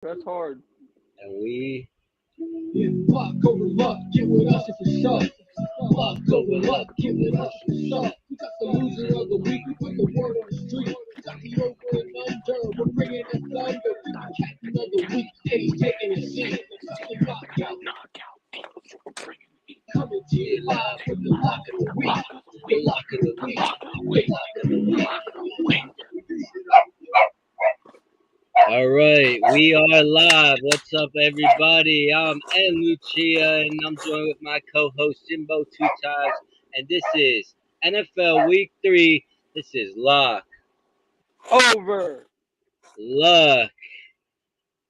That's hard. And we Yeah, block over luck, get with us if it's sharp. Block over luck, get with us if it's sharp. We got the loser of the week, we put the word on the street. We got the over and under, we're bringing the thunder. We got captain of the week, and he's taking a seat. It's the knockout. Coming to you live with the lock of the week. The lock of the week. The lock of the week. all right, we are live. What's up, everybody? I'm N Lucia, and I'm joined with my co-host Jimbo Two Times, and this is NFL Week 3. This is Lock. Over. Luck.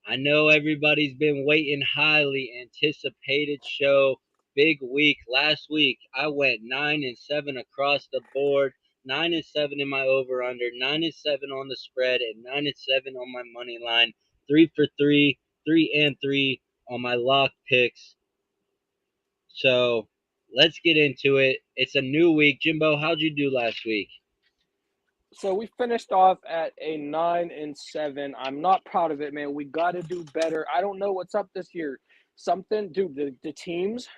I know everybody's been waiting highly anticipated show. Big week. Last week I went 9-7 across the board. 9-7 in my over under, 9-7 on the spread, and 9-7 on my money line. 3 for 3, 3-3 on my lock picks. So let's get into it. It's a new week. Jimbo, how'd you do last week? So we finished off at a 9-7. I'm not proud of it, man. We got to do better. I don't know what's up this year. Something, dude. The teams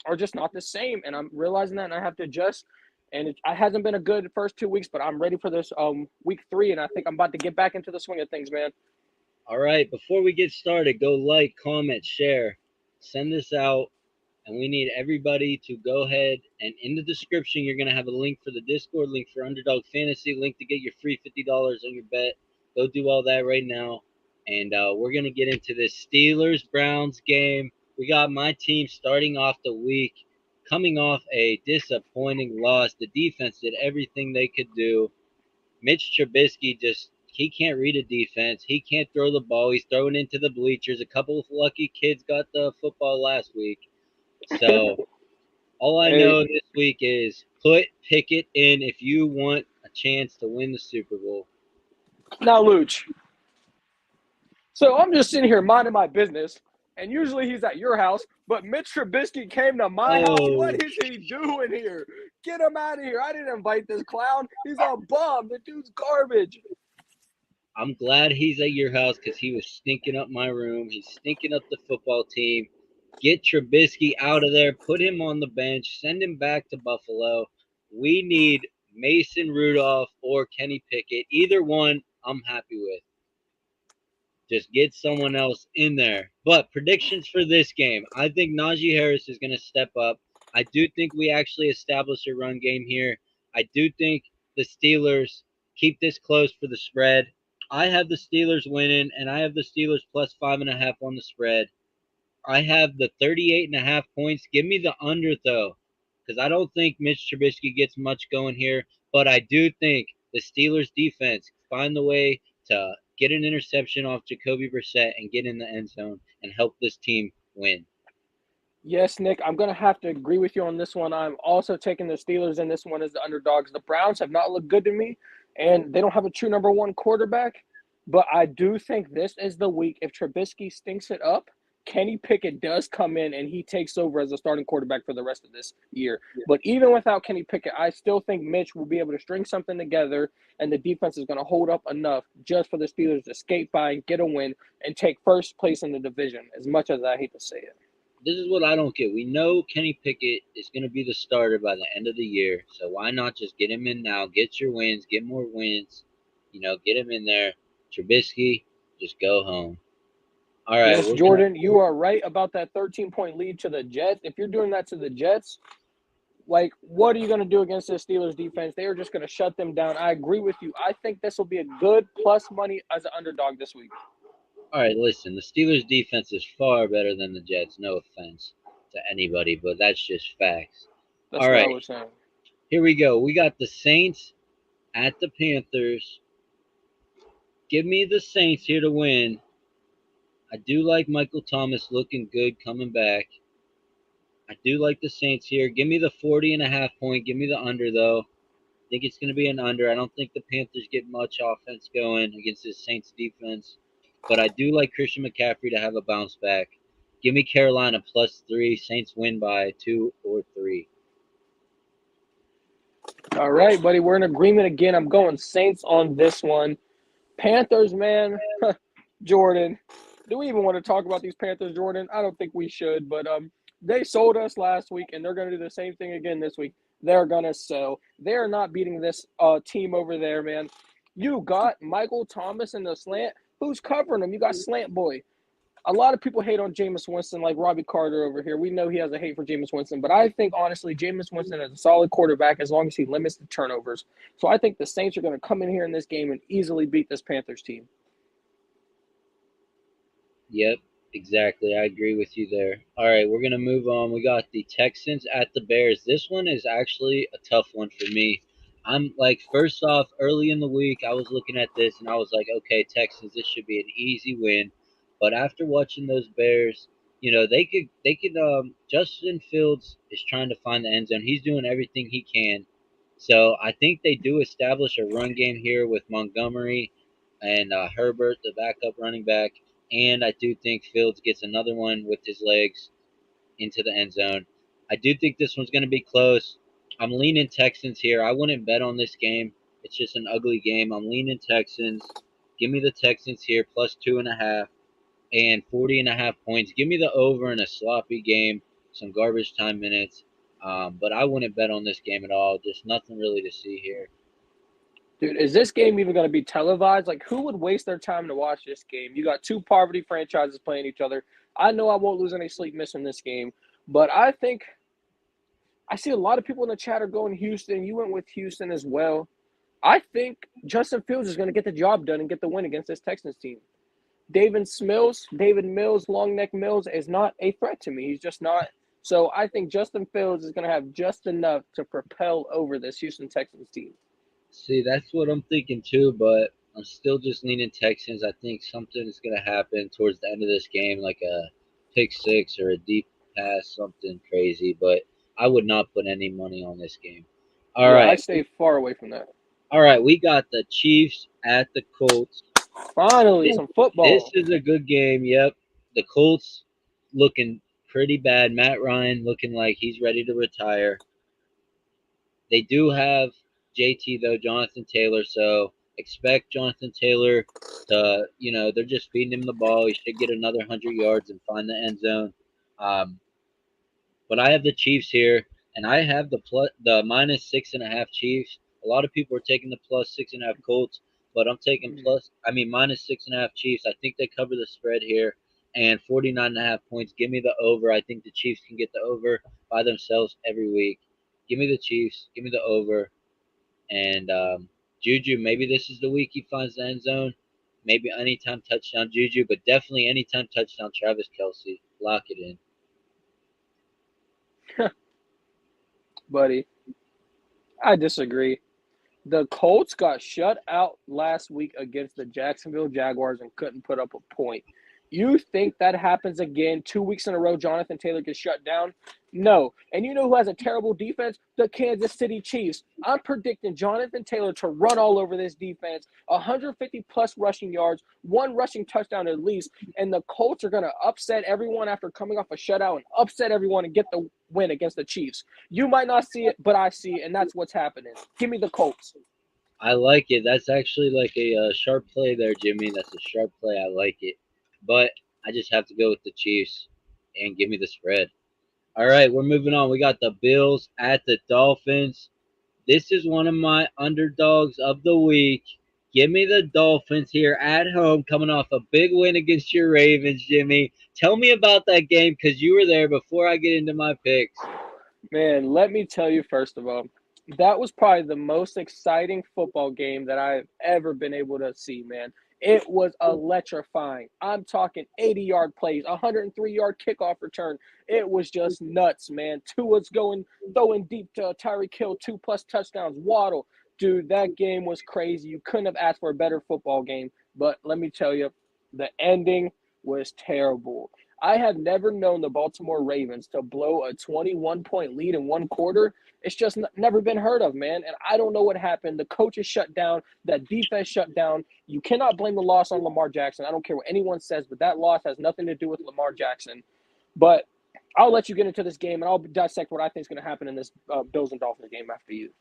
are just not the same, and I'm realizing that, and I have to adjust. And it hasn't been a good first 2 weeks, but I'm ready for this week 3, and I think I'm about to get back into the swing of things, man. All right, before we get started, go like, comment, share, send this out. And we need everybody to go ahead and in the description, you're going to have a link for the Discord, link for Underdog Fantasy, link to get your free $50 on your bet. Go do all that right now. And we're going to get into this Steelers-Browns game. We got my team starting off the week, coming off a disappointing loss. The defense did everything they could do. Mitch Trubisky he can't read a defense. He can't throw the ball. He's throwing into the bleachers. A couple of lucky kids got the football last week. So all I know this week is put Pickett in if you want a chance to win the Super Bowl. Now, Luch. So I'm just sitting here minding my business, and usually he's at your house, but Mitch Trubisky came to my house. What is he doing here? Get him out of here. I didn't invite this clown. He's a bum. The dude's garbage. I'm glad he's at your house because he was stinking up my room. He's stinking up the football team. Get Trubisky out of there. Put him on the bench. Send him back to Buffalo. We need Mason Rudolph or Kenny Pickett. Either one, I'm happy with. Just get someone else in there. But predictions for this game. I think Najee Harris is going to step up. I do think we actually establish a run game here. I do think the Steelers keep this close for the spread. I have the Steelers winning, and I have the Steelers plus 5.5 on the spread. I have the 38.5 points. Give me the under, though, because I don't think Mitch Trubisky gets much going here. But I do think the Steelers defense find the way to get an interception off Jacoby Brissett and get in the end zone and help this team win. Yes, Nick, I'm going to have to agree with you on this one. I'm also taking the Steelers in this one as the underdogs. The Browns have not looked good to me, and they don't have a true number one quarterback. But I do think this is the week. If Trubisky stinks it up, Kenny Pickett does come in, and he takes over as a starting quarterback for the rest of this year. Yeah. But even without Kenny Pickett, I still think Mitch will be able to string something together, and the defense is going to hold up enough just for the Steelers to skate by and get a win and take first place in the division, as much as I hate to say it. This is what I don't get. We know Kenny Pickett is going to be the starter by the end of the year, so why not just get him in now, get your wins, get more wins, get him in there. Trubisky, just go home. All right. Yes, Jordan, you are right about that 13-point lead to the Jets. If you're doing that to the Jets, what are you going to do against the Steelers defense? They are just going to shut them down. I agree with you. I think this will be a good plus money as an underdog this week. All right, listen, the Steelers defense is far better than the Jets. No offense to anybody, but that's just facts. That's all right. What I was saying. Here we go. We got the Saints at the Panthers. Give me the Saints here to win. I do like Michael Thomas looking good coming back. I do like the Saints here. Give me the 40.5 point. Give me the under, though. I think it's going to be an under. I don't think the Panthers get much offense going against this Saints defense. But I do like Christian McCaffrey to have a bounce back. Give me Carolina +3. Saints win by 2 or 3. All right, buddy. We're in agreement again. I'm going Saints on this one. Panthers, man. Jordan, Do we even want to talk about these Panthers, Jordan? I don't think we should, but they sold us last week, and they're going to do the same thing again this week. They're going to sell. They're not beating this team over there, man. You got Michael Thomas in the slant. Who's covering him? You got Slant Boy. A lot of people hate on Jameis Winston, like Robbie Carter over here. We know he has a hate for Jameis Winston, but I think, honestly, Jameis Winston is a solid quarterback as long as he limits the turnovers. So I think the Saints are going to come in here in this game and easily beat this Panthers team. Yep, exactly. I agree with you there. All right, we're going to move on. We got the Texans at the Bears. This one is actually a tough one for me. I'm like, first off, early in the week, I was looking at this and I was like, okay, Texans, this should be an easy win. But after watching those Bears, Justin Fields is trying to find the end zone. He's doing everything he can. So I think they do establish a run game here with Montgomery and Herbert, the backup running back. And I do think Fields gets another one with his legs into the end zone. I do think this one's going to be close. I'm leaning Texans here. I wouldn't bet on this game. It's just an ugly game. I'm leaning Texans. Give me the Texans here, plus 2.5 and 40.5 points. Give me the over in a sloppy game, some garbage time minutes. But I wouldn't bet on this game at all. Just nothing really to see here. Dude, is this game even going to be televised? Like, who would waste their time to watch this game? You got two poverty franchises playing each other. I know I won't lose any sleep missing this game, but I think I see a lot of people in the chat are going Houston. You went with Houston as well. I think Justin Fields is going to get the job done and get the win against this Texans team. David Mills, Long Neck Mills is not a threat to me. He's just not. So I think Justin Fields is going to have just enough to propel over this Houston Texans team. See, that's what I'm thinking too, but I'm still just leaning Texans. I think something is going to happen towards the end of this game, like a pick six or a deep pass, something crazy. But I would not put any money on this game. All right. I stay far away from that. All right, we got the Chiefs at the Colts. Finally, some football. This is a good game. Yep, the Colts looking pretty bad. Matt Ryan looking like he's ready to retire. They do have JT though, Jonathan Taylor. So expect Jonathan Taylor to, they're just feeding him the ball. He should get another 100 yards and find the end zone. But I have the Chiefs here, and I have the minus 6.5 Chiefs. A lot of people are taking the plus 6.5 Colts, but I'm taking minus 6.5 Chiefs. I think they cover the spread here, and 49.5 points. Give me the over. I think the Chiefs can get the over by themselves every week. Give me the Chiefs. Give me the over. And Juju, maybe this is the week he finds the end zone. Maybe anytime touchdown Juju, but definitely anytime touchdown Travis Kelce. Lock it in. Buddy, I disagree. The Colts got shut out last week against the Jacksonville Jaguars and couldn't put up a point. You think that happens again 2 weeks in a row, Jonathan Taylor gets shut down? No. And you know who has a terrible defense? The Kansas City Chiefs. I'm predicting Jonathan Taylor to run all over this defense, 150-plus rushing yards, one rushing touchdown at least, and the Colts are going to upset everyone after coming off a shutout and upset everyone and get the win against the Chiefs. You might not see it, but I see it, and that's what's happening. Give me the Colts. I like it. That's actually like a sharp play there, Jimmy. That's a sharp play. I like it. But I just have to go with the Chiefs and give me the spread. All right, we're moving on. We got the Bills at the Dolphins. This is one of my underdogs of the week. Give me the Dolphins here at home, coming off a big win against your Ravens, Jimmy. Tell me about that game because you were there before I get into my picks. Man, let me tell you, first of all, that was probably the most exciting football game that I've ever been able to see, man. It was electrifying. I'm talking 80-yard plays, 103-yard kickoff return. It was just nuts, man. Tua's throwing deep to Tyreek Hill, 2+ touchdowns. Waddle. Dude, that game was crazy. You couldn't have asked for a better football game. But let me tell you, the ending was terrible. I have never known the Baltimore Ravens to blow a 21-point lead in one quarter. It's just never been heard of, man. And I don't know what happened. The coach is shut down. That defense shut down. You cannot blame the loss on Lamar Jackson. I don't care what anyone says, but that loss has nothing to do with Lamar Jackson. But I'll let you get into this game, and I'll dissect what I think is going to happen in this Bills and Dolphins game after you.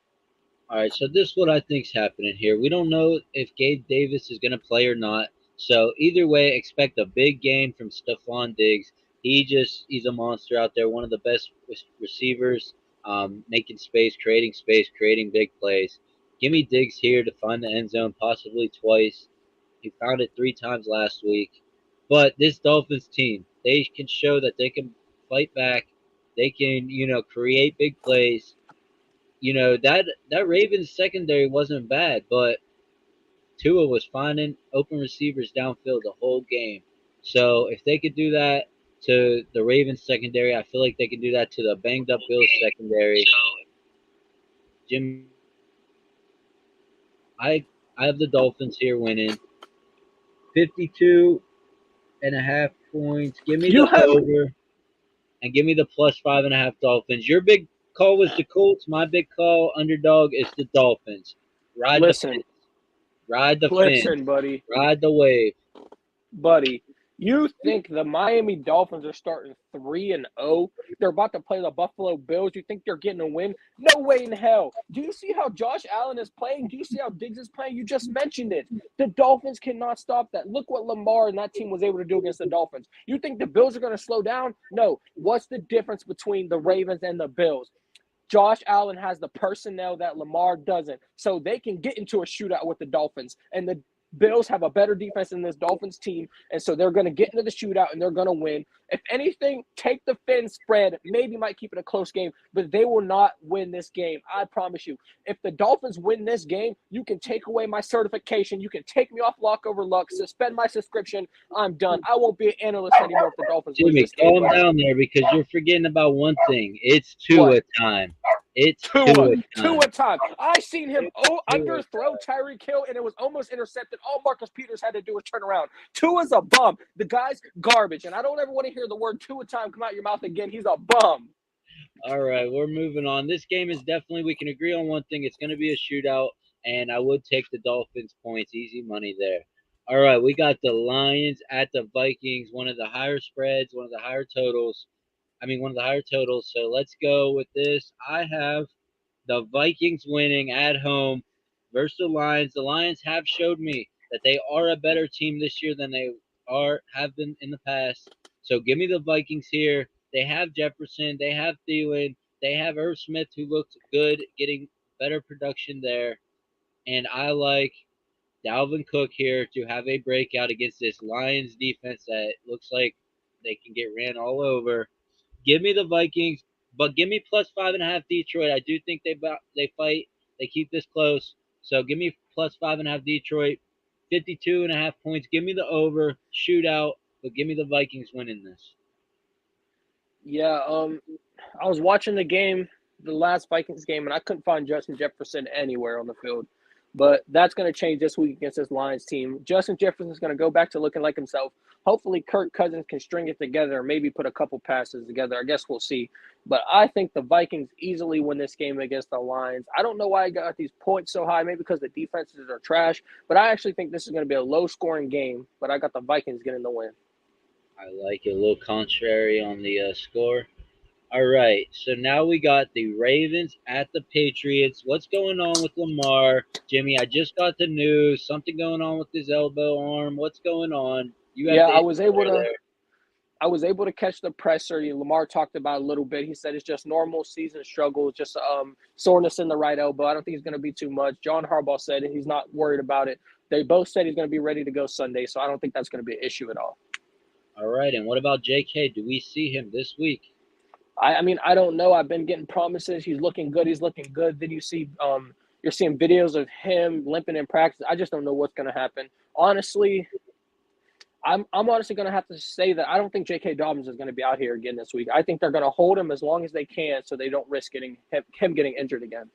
All right, so this is what I think is happening here. We don't know if Gabe Davis is going to play or not. So either way, expect a big game from Stephon Diggs. He's a monster out there, one of the best receivers, making space, creating big plays. Give me Diggs here to find the end zone, possibly twice. He found it 3 times last week. But this Dolphins team, they can show that they can fight back. They can, create big plays. That Ravens secondary wasn't bad, but Tua was finding open receivers downfield the whole game. So if they could do that to the Ravens secondary, I feel like they can do that to the banged up Bills secondary. Jim, I have the Dolphins here winning 52.5 points. Give me You the have over and give me the +5.5 Dolphins. Your big call was the Colts. My big call, underdog, is the Dolphins. Ride the listen, fence. Ride the fence. listen, buddy. Ride the wave. Buddy, you think the Miami Dolphins are starting 3-0? They're about to play the Buffalo Bills. You think they're getting a win? No way in hell. Do you see how Josh Allen is playing? Do you see how Diggs is playing? You just mentioned it. The Dolphins cannot stop that. Look what Lamar and that team was able to do against the Dolphins. You think the Bills are going to slow down? No. What's the difference between the Ravens and the Bills? Josh Allen has the personnel that Lamar doesn't, so they can get into a shootout with the Dolphins. And the Bills have a better defense than this Dolphins team, and so they're going to get into the shootout and they're going to win. If anything, take the Fin spread. Maybe might keep it a close game, but they will not win this game. I promise you. If the Dolphins win this game, you can take away my certification. You can take me off Lock Over Luck, suspend my subscription. I'm done. I won't be an analyst anymore if the Dolphins lose Jimmy, this game. calm down there because you're forgetting about one thing. It's Tua time. It's Tua Tua time. time. I seen him underthrow Tyreek Hill, and it was almost intercepted. All Marcus Peters had to do was turn around. Tua's a bum. The guy's garbage, and I don't ever want to hear the word Tua time come out your mouth again. He's a bum. All right, we're moving on. This game is definitely, we can agree on one thing. It's going to be a shootout, and I would take the Dolphins points. Easy money there. All right, we got the Lions at the Vikings, one of the higher spreads, one of the higher totals. So let's go with this. I have the Vikings winning at home versus the Lions. The Lions have showed me that they are a better team this year than they have been in the past. So give me the Vikings here. They have Jefferson. They have Thielen. They have Irv Smith, who looks good, getting better production there. And I like Dalvin Cook here to have a breakout against this Lions defense that looks like they can get ran all over. Give me the Vikings, but give me +5.5 Detroit. I do think they fight. They keep this close. So give me +5.5 Detroit. 52.5 points. Give me the over shootout, but give me the Vikings winning this. Yeah, I was watching the last Vikings game, and I couldn't find Justin Jefferson anywhere on the field. But that's going to change this week against this Lions team. Justin Jefferson is going to go back to looking like himself. Hopefully, Kirk Cousins can string it together, or maybe put a couple passes together. I guess we'll see. But I think the Vikings easily win this game against the Lions. I don't know why I got these points so high. Maybe because the defenses are trash. But I actually think this is going to be a low-scoring game. But I got the Vikings getting the win. I like it. A little contrary on the score. All right, so now we got the Ravens at the Patriots. What's going on with Lamar? Jimmy, I just got the news. Something going on with his elbow arm. What's going on? You have I was able to catch the presser. Lamar talked about it a little bit. He said it's just normal season struggle, just soreness in the right elbow. I don't think it's going to be too much. John Harbaugh said he's not worried about it. They both said he's going to be ready to go Sunday, so I don't think that's going to be an issue at all. All right, and what about JK? Do we see him this week? I mean, I don't know. I've been getting promises. He's looking good. Then you see, you're seeing videos of him limping in practice. I just don't know what's going to happen. Honestly, I'm honestly going to have to say that I don't think J.K. Dobbins is going to be out here again this week. I think they're going to hold him as long as they can so they don't risk him getting injured again.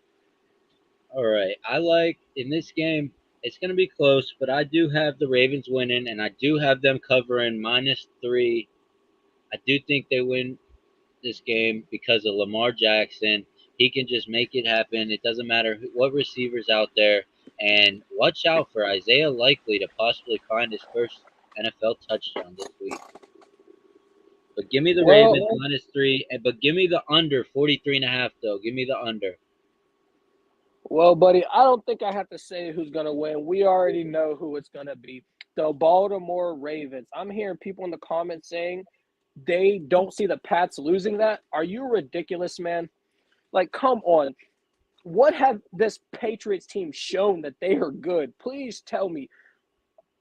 All right, I like in this game, it's going to be close, but I do have the Ravens winning, and I do have them covering -3. I do think they win this game because of Lamar Jackson. He can just make it happen. It doesn't matter what receivers out there. And watch out for Isaiah Likely to possibly find his first NFL touchdown this week. But give me the Ravens -3, but give me the under 43.5 though. Give me the under. Well, buddy, I don't think I have to say who's going to win. We already know who it's going to be. The Baltimore Ravens. I'm hearing people in the comments saying they don't see the Pats losing that. Are you ridiculous, man? Like, come on. What have this Patriots team shown that they are good? Please tell me.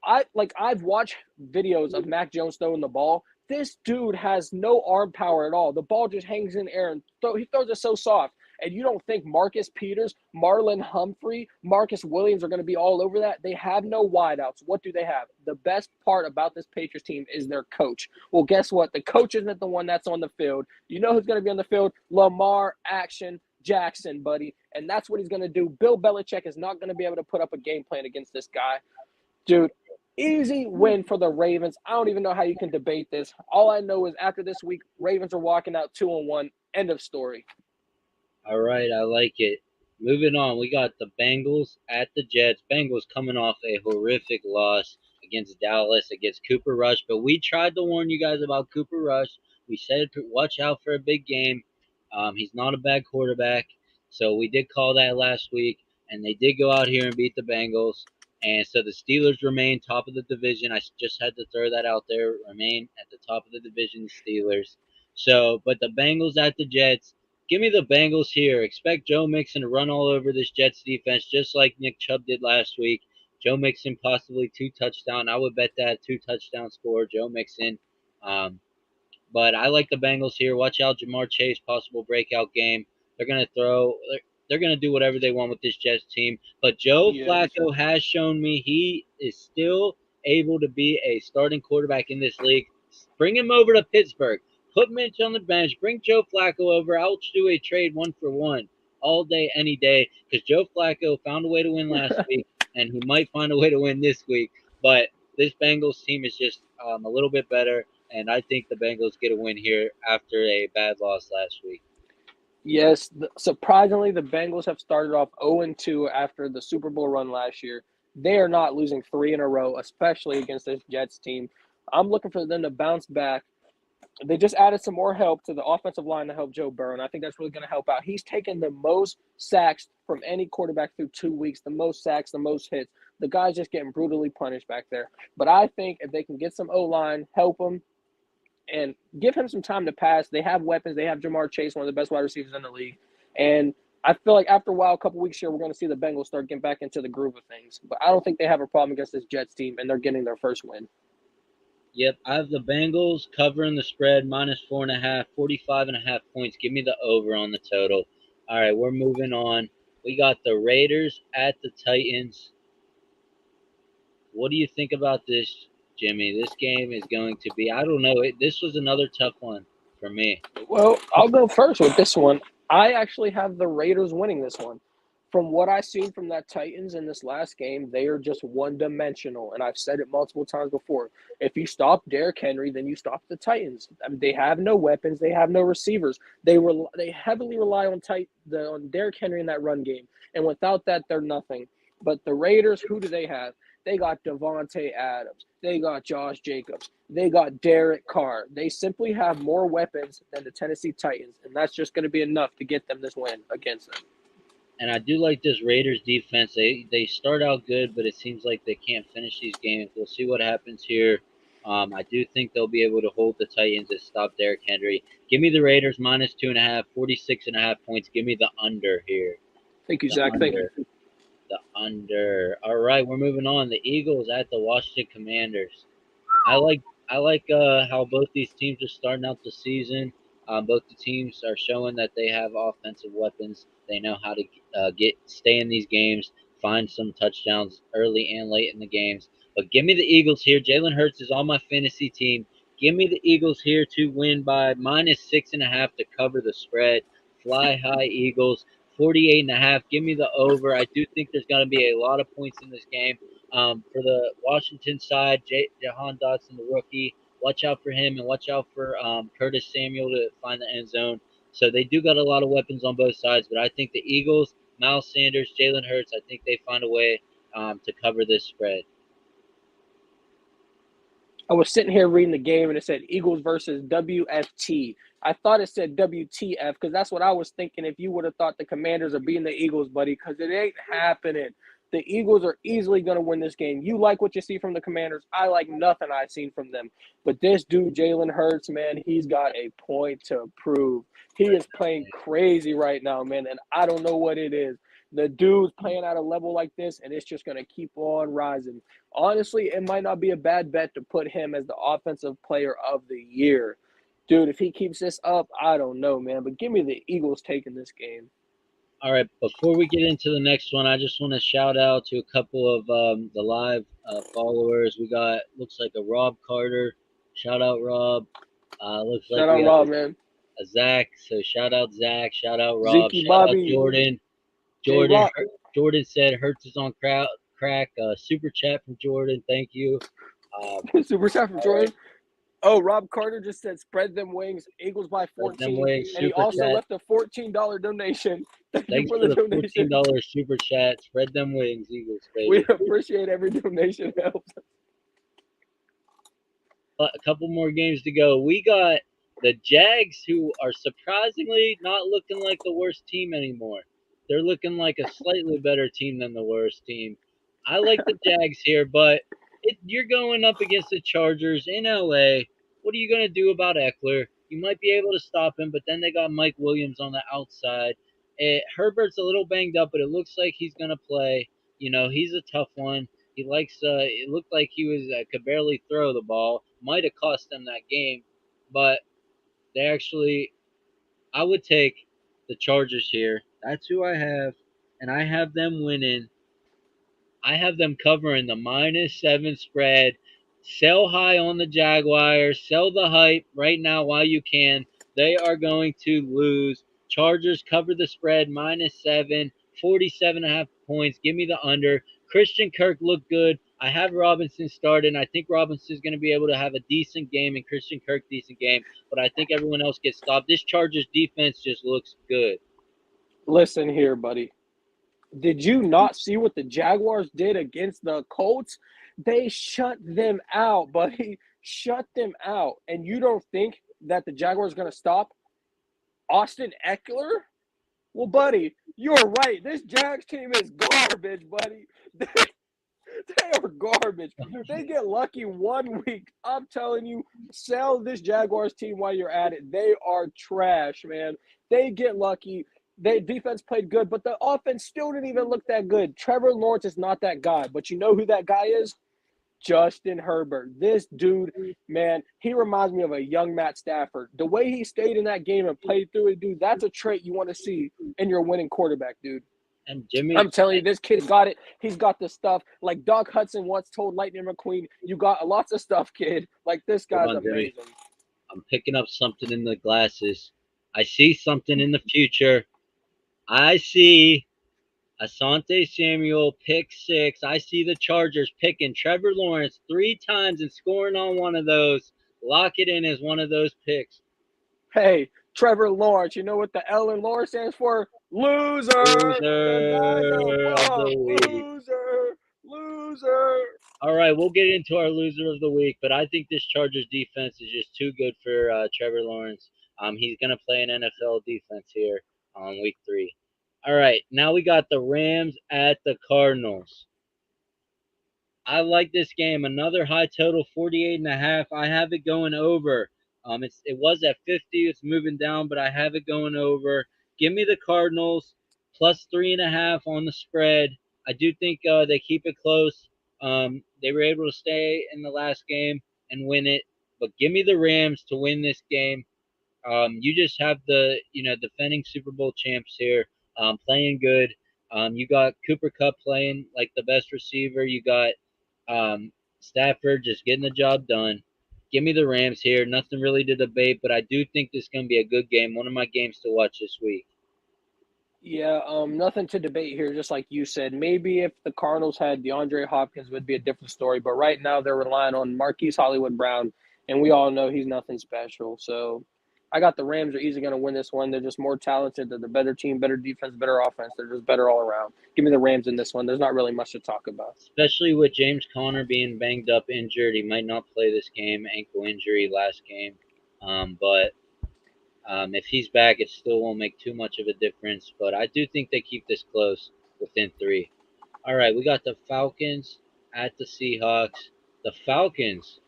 I've watched videos of Mac Jones throwing the ball. This dude has no arm power at all. The ball just hangs in the air and he throws it so soft. And you don't think Marcus Peters, Marlon Humphrey, Marcus Williams are going to be all over that? They have no wideouts. What do they have? The best part about this Patriots team is their coach. Well, guess what? The coach isn't the one that's on the field. You know who's going to be on the field? Lamar Jackson, buddy. And that's what he's going to do. Bill Belichick is not going to be able to put up a game plan against this guy. Dude, easy win for the Ravens. I don't even know how you can debate this. All I know is after this week, Ravens are walking out 2-1. End of story. All right, I like it. Moving on, we got the Bengals at the Jets. Bengals coming off a horrific loss against Dallas, against Cooper Rush. But we tried to warn you guys about Cooper Rush. We said, watch out for a big game. He's not a bad quarterback. So we did call that last week. And they did go out here and beat the Bengals. And so the Steelers remain top of the division. I just had to throw that out there. Remain at the top of the division, Steelers. So, but the Bengals at the Jets. Give me the Bengals here. Expect Joe Mixon to run all over this Jets defense just like Nick Chubb did last week. Joe Mixon possibly 2 touchdowns. I would bet that 2 touchdown score, Joe Mixon. But I like the Bengals here. Watch out, Jamar Chase, possible breakout game. They're going to throw. They're going to do whatever they want with this Jets team. But Joe Flacco has shown me he is still able to be a starting quarterback in this league. Bring him over to Pittsburgh. Put Mitch on the bench. Bring Joe Flacco over. I'll do a trade 1-for-1 all day, any day, because Joe Flacco found a way to win last week, and he might find a way to win this week. But this Bengals team is just a little bit better, and I think the Bengals get a win here after a bad loss last week. Yes, surprisingly, the Bengals have started off 0-2 after the Super Bowl run last year. They are not losing 3 in a row, especially against this Jets team. I'm looking for them to bounce back. They just added some more help to the offensive line to help Joe Burrow, and I think that's really going to help out. He's taken the most sacks from any quarterback through 2 weeks, the most sacks, the most hits. The guy's just getting brutally punished back there. But I think if they can get some O-line, help him, and give him some time to pass, they have weapons. They have Jamar Chase, one of the best wide receivers in the league. And I feel like after a while, a couple weeks here, we're going to see the Bengals start getting back into the groove of things. But I don't think they have a problem against this Jets team, and they're getting their first win. Yep, I have the Bengals covering the spread, -4.5, 45.5 points. Give me the over on the total. All right, we're moving on. We got the Raiders at the Titans. What do you think about this, Jimmy? This game is going to be, I don't know. This was another tough one for me. Well, I'll go first with this one. I actually have the Raiders winning this one. From what I've seen from that Titans in this last game, they are just one-dimensional, and I've said it multiple times before. If you stop Derrick Henry, then you stop the Titans. I mean, they have no weapons. They have no receivers. They heavily rely on Derrick Henry in that run game, and without that, they're nothing. But the Raiders, who do they have? They got Devontae Adams. They got Josh Jacobs. They got Derek Carr. They simply have more weapons than the Tennessee Titans, and that's just going to be enough to get them this win against them. And I do like this Raiders defense. They start out good, but it seems like they can't finish these games. We'll see what happens here. I do think they'll be able to hold the Titans and stop Derrick Henry. Give me the Raiders -2.5, 46.5 points. Give me the under here. Thank you, Zach. Thank you. The under. All right, we're moving on. The Eagles at the Washington Commanders. I like how both these teams are starting out the season. Both the teams are showing that they have offensive weapons. They know how to stay in these games, find some touchdowns early and late in the games. But give me the Eagles here. Jalen Hurts is on my fantasy team. Give me the Eagles here to win by -6.5 to cover the spread. Fly high, Eagles. 48.5. Give me the over. I do think there's going to be a lot of points in this game. For the Washington side, Jahan Dotson, the rookie, watch out for him and watch out for Curtis Samuel to find the end zone. So they do got a lot of weapons on both sides, but I think the Eagles, Miles Sanders, Jalen Hurts, I think they find a way to cover this spread. I was sitting here reading the game, and it said Eagles versus WFT. I thought it said WTF because that's what I was thinking if you would have thought the Commanders are beating the Eagles, buddy, because it ain't happening. The Eagles are easily going to win this game. You like what you see from the Commanders. I like nothing I've seen from them. But this dude, Jalen Hurts, man, he's got a point to prove. He is playing crazy right now, man, and I don't know what it is. The dude's playing at a level like this, and it's just going to keep on rising. Honestly, it might not be a bad bet to put him as the offensive player of the year. Dude, if he keeps this up, I don't know, man. But give me the Eagles taking this game. All right, before we get into the next one, I just want to shout out to a couple of the live followers. We got, looks like a Rob Carter. Shout out, Rob. Looks like Shout out we Rob, got man. a Zach. So shout out, Zach. Shout out, Rob. Zeke, Shout out, Bobby, Jordan. J-Rock. Jordan said Hertz is on crack. Super chat from Jordan. Thank you. Super chat from Jordan. Oh, Rob Carter just said spread them wings. Eagles by 14. Wings, and he super also chat. left a $14 donation. Thank you Thanks for for the the donation. $14 super chat. Spread them wings, Eagles, baby. We appreciate every donation. It helps. A couple more games to go. We got the Jags, who are surprisingly not looking like the worst team anymore. They're looking like a slightly better team than the worst team. I like the Jags here, but you're going up against the Chargers in LA. What are you going to do about Eckler? You might be able to stop him, but then they got Mike Williams on the outside. Herbert's a little banged up, but it looks like he's going to play. You know, he's a tough one. He likes. It looked like he was could barely throw the ball. Might have cost them that game, but they actually. I would take the Chargers here. That's who I have, and I have them winning. I have them covering the -7 spread. Sell high on the Jaguars. Sell the hype right now while you can. They are going to lose. Chargers cover the spread -7, 47.5 points. Give me the under. Christian Kirk looked good. I have Robinson started. I think Robinson's going to be able to have a decent game and Christian Kirk decent game, but I think everyone else gets stopped. This Chargers defense just looks good. Listen here, buddy. Did you not see what the Jaguars did against the Colts? They shut them out, buddy. Shut them out. And you don't think that the Jaguars are going to stop Austin Eckler? Well, buddy, you're right. This Jags team is garbage, buddy. They are garbage. They get lucky 1 week. I'm telling you, sell this Jaguars team while you're at it. They are trash, man. They get lucky. Their defense played good, but the offense still didn't even look that good. Trevor Lawrence is not that guy, but you know who that guy is? Justin Herbert. This dude, man, he reminds me of a young Matt Stafford. The way he stayed in that game and played through it, dude, that's a trait you want to see in your winning quarterback, dude. And Jimmy, I'm telling you, this kid's got it. He's got the stuff. Like Doug Hudson once told Lightning McQueen, you got lots of stuff, kid. Like, this guy's amazing. I'm picking up something in the glasses. I see something in the future. I see Asante Samuel pick 6. I see the Chargers picking Trevor Lawrence 3 times and scoring on one of those. Lock it in as one of those picks. Hey, Trevor Lawrence. You know what the L in Lawrence stands for? Loser. The guy's a bum. Loser. All right, we'll get into our loser of the week, but I think this Chargers defense is just too good for Trevor Lawrence. He's going to play an NFL defense here on week 3. All right, now we got the Rams at the Cardinals. I like this game. Another high total, 48.5. I have it going over. It was at 50. It's moving down, but I have it going over. Give me the Cardinals plus 3.5 on the spread. I do think they keep it close. They were able to stay in the last game and win it, but give me the Rams to win this game. You just have the defending Super Bowl champs here playing good. You got Cooper Kupp playing like the best receiver. You got Stafford just getting the job done. Give me the Rams here. Nothing really to debate, but I do think this is going to be a good game. One of my games to watch this week. Yeah, nothing to debate here, just like you said. Maybe if the Cardinals had DeAndre Hopkins, it would be a different story. But right now, they're relying on Marquise Hollywood Brown, and we all know he's nothing special. So I got the Rams are easily going to win this one. They're just more talented. They're the better team, better defense, better offense. They're just better all around. Give me the Rams in this one. There's not really much to talk about. Especially with James Conner being banged up, injured. He might not play this game, ankle injury last game. But if he's back, it still won't make too much of a difference. But I do think they keep this close within 3. All right, we got the Falcons at the Seahawks. The Falcons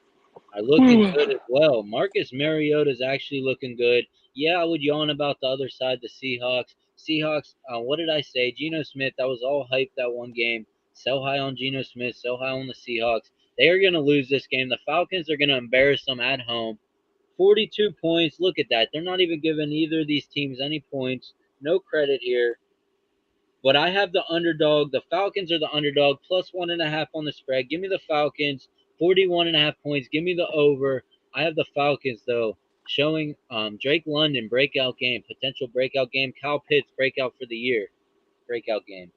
are looking good as well. Marcus Mariota is actually looking good. Yeah, I would yawn about the other side, the Seahawks. Seahawks, what did I say? Geno Smith, that was all hype that one game. So high on Geno Smith, so high on the Seahawks. They are going to lose this game. The Falcons are going to embarrass them at home. 42 points. Look at that. They're not even giving either of these teams any points. No credit here. But I have the underdog. The Falcons are the underdog, plus 1.5 on the spread. Give me the Falcons, 41.5 points. Give me the over. I have the Falcons, though, showing Drake London breakout game, potential breakout game. Kyle Pitts breakout for the year, breakout game.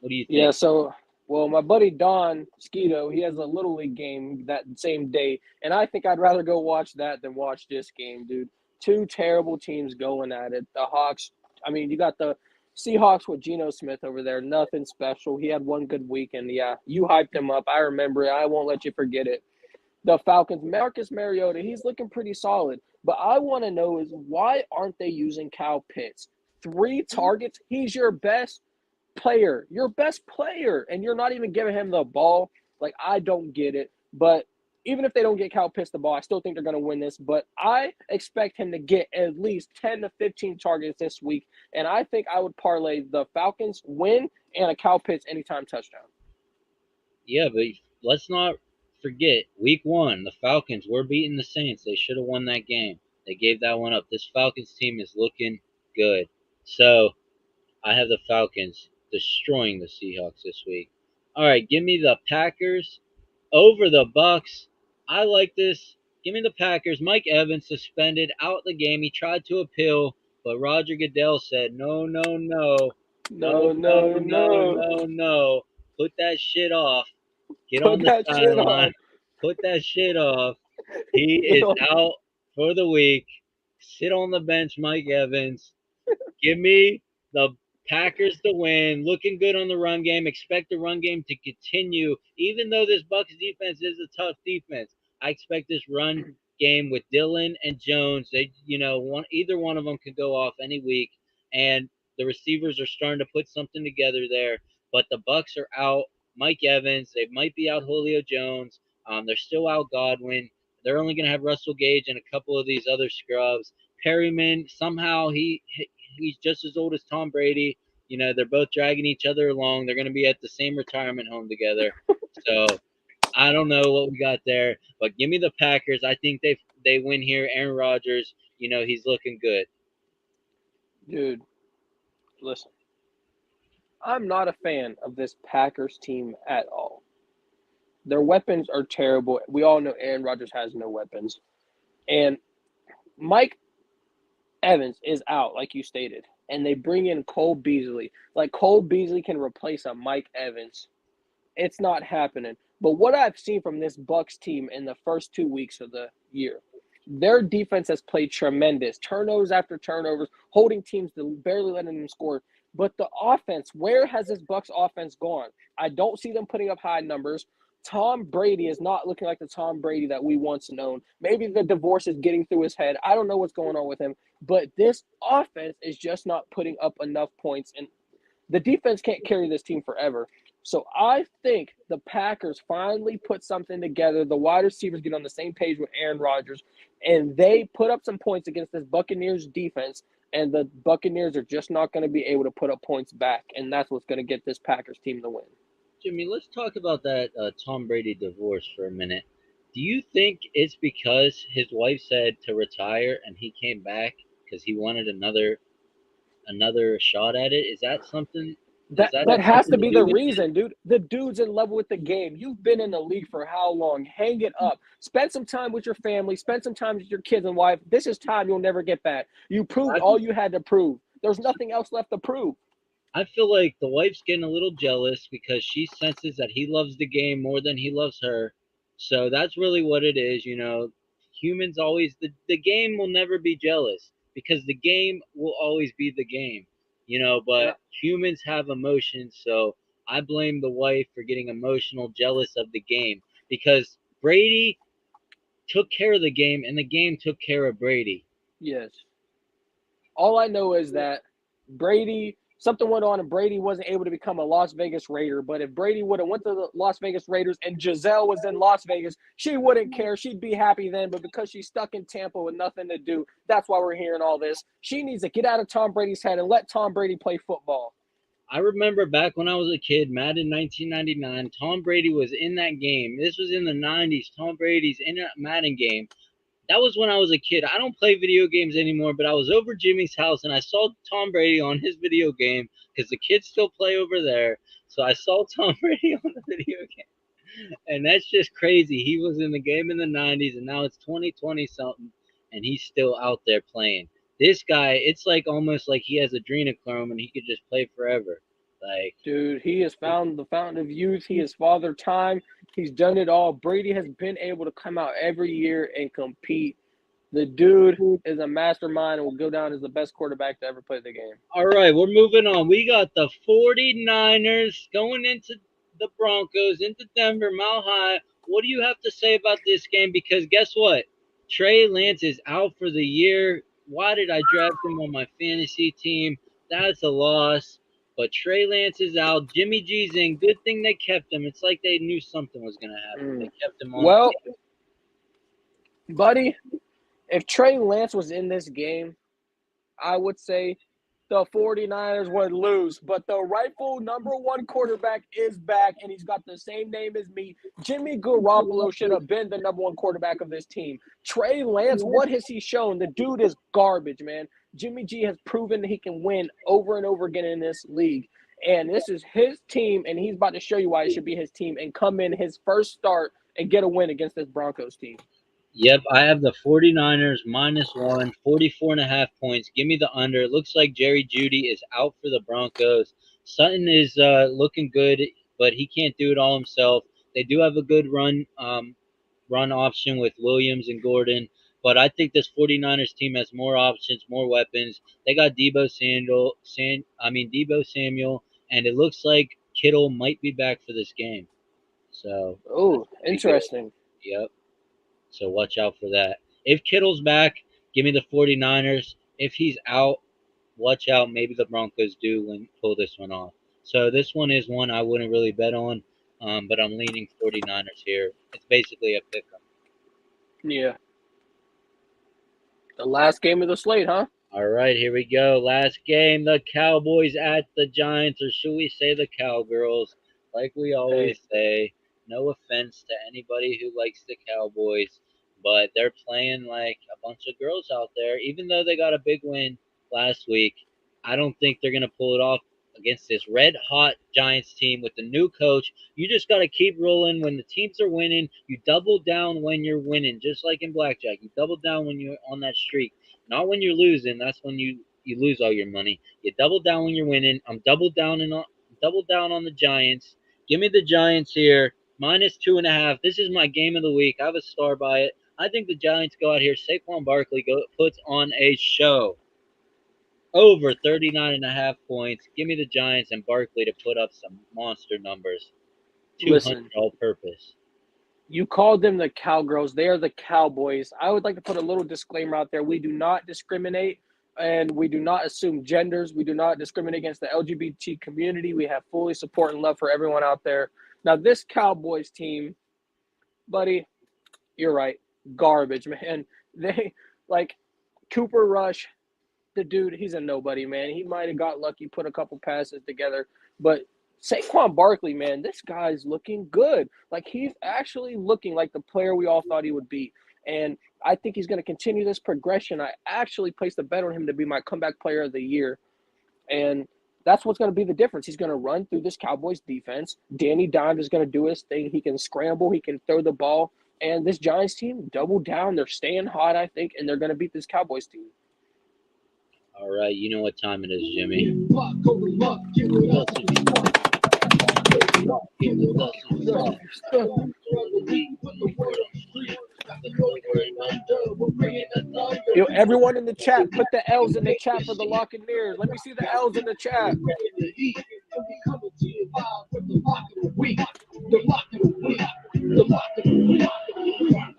What do you Yeah, think? so my buddy Don Skeeto, he has a little league game that same day, and I think I'd rather go watch that than watch this game, dude. Two terrible teams going at it. The Hawks, I mean, you got the Seahawks with Geno Smith over there, nothing special. He had one good week, and yeah, you hyped him up. I remember it. I won't let you forget it. The Falcons, Marcus Mariota, he's looking pretty solid. But I want to know is why aren't they using Kyle Pitts? 3 targets. He's your best player, and you're not even giving him the ball. Like, I don't get it. But even if they don't get Kyle Pitts the ball, I still think they're going to win this. But I expect him to get at least 10 to 15 targets this week. And I think I would parlay the Falcons win and a Kyle Pitts anytime touchdown. Yeah, but let's not forget week 1, the Falcons were beating the Saints. They should have won that game. They gave that one up. This Falcons team is looking good. So I have the Falcons destroying the Seahawks this week. All right, give me the Packers over the Bucks. I like this. Give me the Packers. Mike Evans suspended out the game. He tried to appeal, but Roger Goodell said, no, no, no, no, No, no, no, no, no. no, no. Put that shit off. Get on Put the that shit sideline. on. Put that shit off. He Get is on. out for the week. Sit on the bench, Mike Evans. Give me the Packers to win. Looking good on the run game. Expect the run game to continue. Even though this Bucks defense is a tough defense, I expect this run game with Dillon and Jones. They, either one of them could go off any week, and the receivers are starting to put something together there. But the Bucks are out. Mike Evans. They might be out Julio Jones. They're still out Godwin. They're only going to have Russell Gage and a couple of these other scrubs. Perryman, somehow he's just as old as Tom Brady. They're both dragging each other along. They're going to be at the same retirement home together. So I don't know what we got there, but give me the Packers. I think they win here. Aaron Rodgers, he's looking good. Dude, listen. I'm not a fan of this Packers team at all. Their weapons are terrible. We all know Aaron Rodgers has no weapons. And Mike Evans is out, like you stated. And they bring in Cole Beasley. Like, Cole Beasley can replace a Mike Evans. It's not happening. But what I've seen from this Bucks team in the first 2 weeks of the year, their defense has played tremendous. Turnovers after turnovers, holding teams to barely letting them score. But the offense, where has this Bucks offense gone? I don't see them putting up high numbers. Tom Brady is not looking like the Tom Brady that we once known. Maybe the divorce is getting through his head. I don't know what's going on with him. But this offense is just not putting up enough points. And the defense can't carry this team forever. So I think the Packers finally put something together. The wide receivers get on the same page with Aaron Rodgers, and they put up some points against this Buccaneers defense, and the Buccaneers are just not going to be able to put up points back, and that's what's going to get this Packers team the win. Jimmy, let's talk about that Tom Brady divorce for a minute. Do you think it's because his wife said to retire and he came back because he wanted another shot at it? Is that something? Does that That have has something to to be do the with it? reason, dude. The dude's in love with the game. You've been in the league for how long? Hang it up. Spend some time with your family. Spend some time with your kids and wife. This is time you'll never get back. You proved I all you had to prove. There's nothing else left to prove. I feel like the wife's getting a little jealous because she senses that he loves the game more than he loves her. So that's really what it is. Humans always, the game will never be jealous because the game will always be the game, And I, but humans have emotions. So I blame the wife for getting emotional, jealous of the game because Brady took care of the game and the game took care of Brady. yes. All I know is that Brady something went on and Brady wasn't able to become a Las Vegas Raider. But if Brady would have went to the Las Vegas Raiders and Giselle was in Las Vegas, she wouldn't care. She'd be happy then. But because she's stuck in Tampa with nothing to do, that's why we're hearing all this. She needs to get out of Tom Brady's head and let Tom Brady play football. I remember back when I was a kid, Madden 1999, Tom Brady was in that game. This was in the 90s. Tom Brady's in that Madden game. That was when I was a kid. I don't play video games anymore, but I was over Jimmy's house and I saw Tom Brady on his video game because the kids still play over there. So I saw Tom Brady on the video game. And that's just crazy. He was in the game in the 90s and now it's 2020 something and he's still out there playing. This guy, it's like almost like he has adrenochrome and he could just play forever. Like, dude, he has found the fountain of youth. He has father time. He's done it all. Brady has been able to come out every year and compete. The dude is a mastermind and will go down as the best quarterback to ever play the game. All right, we're moving on. We got the 49ers going into the Broncos, into Denver, Mile High. What do you have to say about this game? Because guess what? Trey Lance is out for the year. Why did I draft him on my fantasy team? That's a loss. But Trey Lance is out. Jimmy G's in. Good thing they kept him. It's like they knew something was going to happen. They kept him on. Well, buddy, if Trey Lance was in this game, I would say the 49ers would lose. But the rightful number one quarterback is back, and he's got the same name as me. Jimmy Garoppolo should have been the number one quarterback of this team. Trey Lance, what has he shown? The dude is garbage, man. Jimmy G has proven that he can win over and over again in this league. And this is his team, and he's about to show you why it should be his team and come in his first start and get a win against this Broncos team. Yep, I have the 49ers -1, 44.5 points. Give me the under. It looks like Jerry Jeudy is out for the Broncos. Sutton is looking good, but he can't do it all himself. They do have a good run option with Williams and Gordon, but I think this 49ers team has more options, more weapons. They got Deebo Samuel, and it looks like Kittle might be back for this game. So, oh, interesting. Yep. So watch out for that. If Kittle's back, give me the 49ers. If he's out, watch out. Maybe the Broncos do pull this one off. So this one is one I wouldn't really bet on, but I'm leaning 49ers here. It's basically a pick-up. Yeah. The last game of the slate, huh? All right, here we go. Last game, the Cowboys at the Giants, or should we say the Cowgirls? Like we always say. No offense to anybody who likes the Cowboys, but they're playing like a bunch of girls out there. Even though they got a big win last week, I don't think they're going to pull it off against this red-hot Giants team with the new coach. You just got to keep rolling. When the teams are winning, you double down when you're winning, just like in blackjack. You double down when you're on that streak, not when you're losing. That's when you lose all your money. You double down when you're winning. I'm double down on the Giants. Give me the Giants here. -2.5. This is my game of the week. I have a star by it. I think the Giants go out here. Saquon Barkley puts on a show. Over 39.5 points. Give me the Giants and Barkley to put up some monster numbers. 200 all-purpose. You called them the Cowgirls. They are the Cowboys. I would like to put a little disclaimer out there. We do not discriminate, and we do not assume genders. We do not discriminate against the LGBT community. We have fully support and love for everyone out there. Now, this Cowboys team, buddy, you're right. Garbage, man. They, like, Cooper Rush, the dude, he's a nobody, man. He might have got lucky, put a couple passes together. But Saquon Barkley, man, this guy's looking good. Like, he's actually looking like the player we all thought he would be. And I think he's going to continue this progression. I actually placed a bet on him to be my comeback player of the year. And that's what's going to be the difference. He's going to run through this Cowboys defense. Danny Dimes is going to do his thing. He can scramble. He can throw the ball. And this Giants team, double down. They're staying hot, I think, and they're going to beat this Cowboys team. All right, you know what time it is, Jimmy. Yo, everyone in the chat, put the L's in the chat for the Locketeers. Let me see the L's in the chat.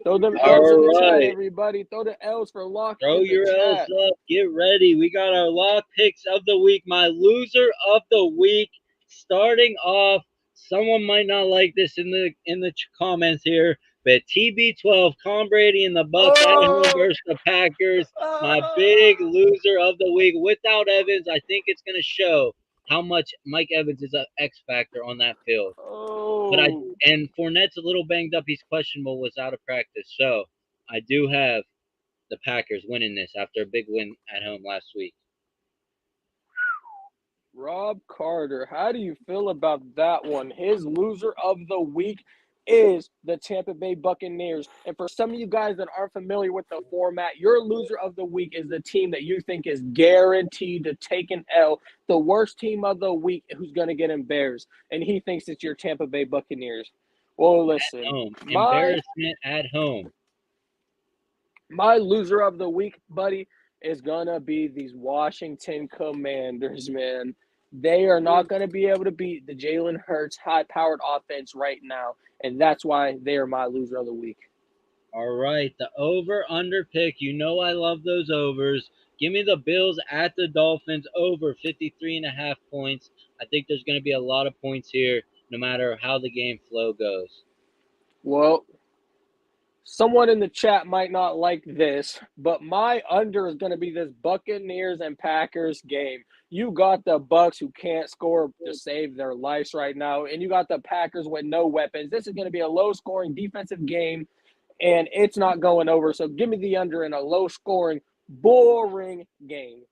Throw them L's in the All chat, right. everybody. Throw the L's for lock Throw in the your L's chat. up. Get ready. We got our lock picks of the week. My loser of the week. Starting off, someone might not like this in the comments here, but TB12, Tom Brady and the Bucks at home versus the Packers. My big loser of the week. Without Evans, I think it's going to show how much Mike Evans is an X factor on that field. And Fournette's a little banged up. He's questionable. Was out of practice. So I do have the Packers winning this after a big win at home last week. Rob Carter, how do you feel about that one? His loser of the week is the Tampa Bay Buccaneers. And for some of you guys that aren't familiar with the format, your loser of the week is the team that you think is guaranteed to take an L. The worst team of the week who's going to get embarrassed. And he thinks it's your Tampa Bay Buccaneers. Well, listen. Embarrassment at home. My loser of the week, buddy, is going to be these Washington Commanders, man. They are not going to be able to beat the Jalen Hurts high-powered offense right now, and that's why they are my loser of the week. All right, the over-under pick. You know I love those overs. Give me the Bills at the Dolphins over 53.5 points. I think there's going to be a lot of points here, no matter how the game flow goes. Well, someone in the chat might not like this, but my under is going to be this Buccaneers and Packers game. You got the Bucs who can't score to save their lives right now, and you got the Packers with no weapons. This is going to be a low-scoring defensive game, and it's not going over. So give me the under in a low-scoring, boring game.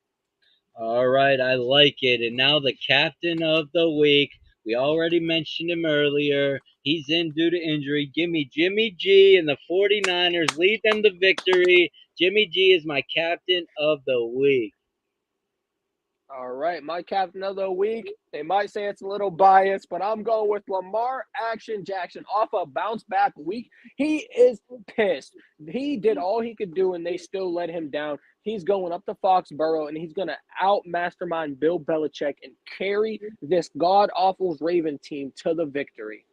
All right, I like it. And now the captain of the week. We already mentioned him earlier. He's in due to injury. Give me Jimmy G and the 49ers. Lead them to victory. Jimmy G is my captain of the week. All right, my captain of the week. They might say it's a little biased, but I'm going with Lamar Action Jackson off a bounce-back week. He is pissed. He did all he could do, and they still let him down. He's going up to Foxborough, and he's going to out-mastermind Bill Belichick and carry this god-awful Raven team to the victory.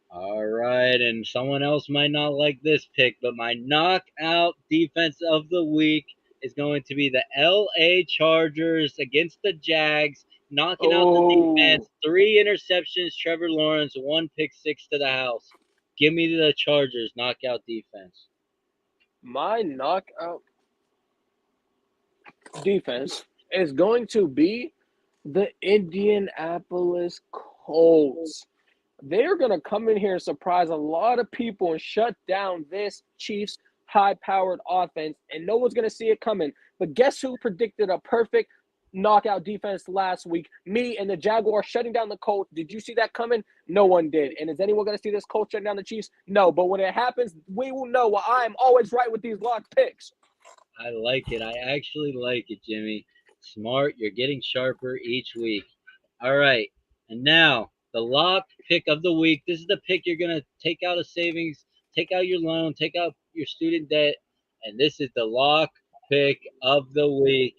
All right, and someone else might not like this pick, but my knockout defense of the week is going to be the LA Chargers against the Jags, knocking out the defense. 3 interceptions, Trevor Lawrence, 1 pick six to the house. Give me the Chargers knockout defense. My knockout defense is going to be the Indianapolis Colts. They're going to come in here and surprise a lot of people and shut down this Chiefs high-powered offense, and no one's going to see it coming. But guess who predicted a perfect knockout defense last week? Me and the Jaguars shutting down the Colts. Did you see that coming? No one did. And is anyone going to see this Colts shutting down the Chiefs? No. But when it happens, we will know why I am always right with these locked picks. I like it. I actually like it, Jimmy. Smart. You're getting sharper each week. All right. And now, the lock pick of the week. This is the pick you're going to take out a savings, take out your loan, take out your student debt. And this is the lock pick of the week.